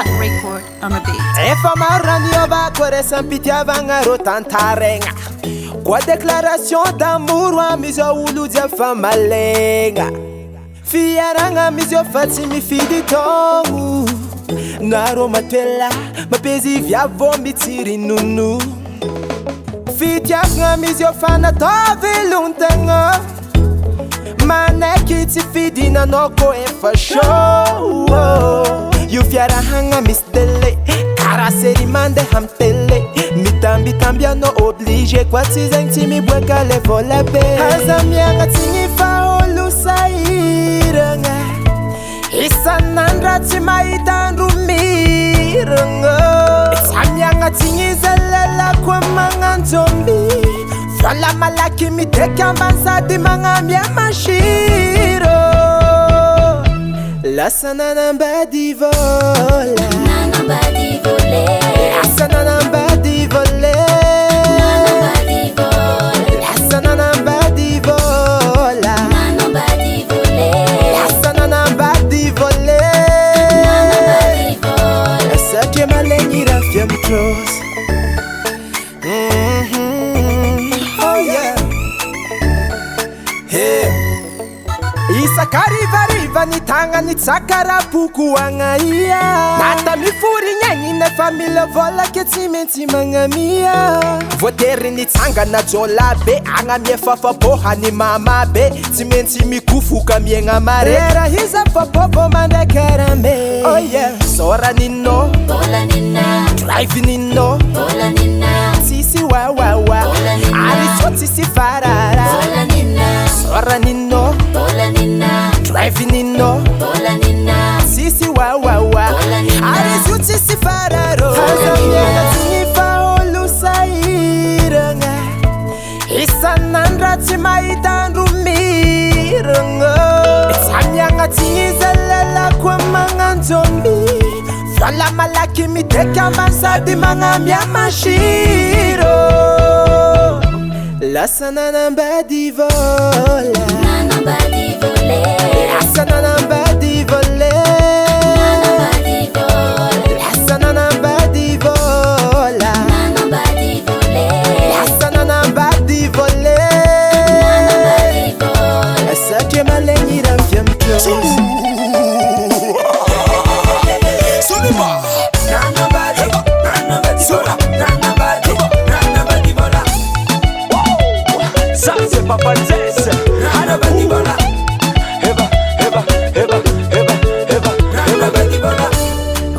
Davat record on the beat. Efa maraniova kore sampitiavagna ro tantaregna Kwa déclaration d'amour wa mizo ulu dia fa malenga Fiaragna mizo fa tsy mifidy taogno Naro matela mapezi viavo mitsiri nunu Fitiavagna mizo fa natao velontagna Manaiky tsy fidinanao ko efa show Io fiarahagna misy tele Kara seri mandeha amy tele Mitambitamby anao obligé Kwa tsy zegny tsy miboaka le vola be Aza miagna tsy gny faolo sahiragna Isan'andra tsy mahita andro miragna Sa miagna tsy gny zalelako magnanjomby Vola malaky miteka ambany sady magnamia mashiro Lasa nanambady vola Nanambady volé Lasa nanambady volé Nanambady volé Lasa nanambady vola Nanambady volé Lasa nanambady volé Nanambady volé Satria malegny rafia mitros Isakariva ni tanga ni tsakarapuku angaia Nata mifurinya ina famila vola ke tsy maintsy magnamia Voatery ni tsanga na jola be Agnamia fafaboha ni mama be Tsy maintsy mikufuka miegna mare Era hiza fapopo mandakarame Oh yeah Sora nino Vola nina Drive nino Vola nina Sisi wawawa Vola nina Ariso sisi farara Vola nina Sora nino Vola nina Drive nino Vola nina Sisi wawawa Ariso sisi fararo Hazamiana tingifa olu sairanga Isan'andra tsy mahita andro miragna Samiagna tingizalalako magnanjomby Vola malaky miteka ambany sady magnamia mashiro Lasa nanambady vola Nanambady volé Lasa nanambady volé Nanambady volé Lasa nanambady vola Nanambady volé Lasa nanambady volé Nanambady volé Satria malegny rafia mitros Sulima Nanambady Sula Nanambady vola Ça c'est pas princesse Nanambady vola Eva Nanambady vola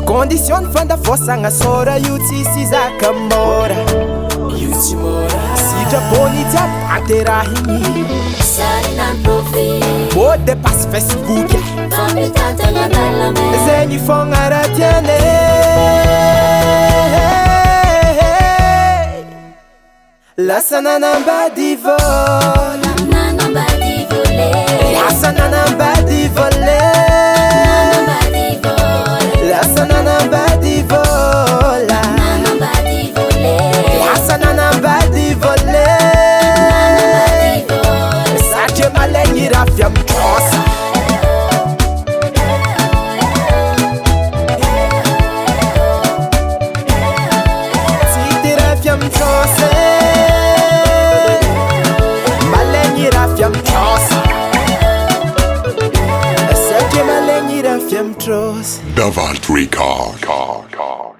Condition fanda fosagna sora io tsisy zaka mora Yuti mora Sitrapony jiaby anterahigny Sarina profil Mode passe Facebook Fampitantagna andalame Zegny fogna raha tiane Lasa nanambady vola Nanambady volé Lasa nanambady volé Nanambady volé Lasa nanambady vola Nanambady volé Lasa nanambady volé Nanambady volé Satria malegny rafia mitrosa Tsy rafia mitrosa Malegny rafia mitrosa Satria malegny rafia mitrosa Davat record.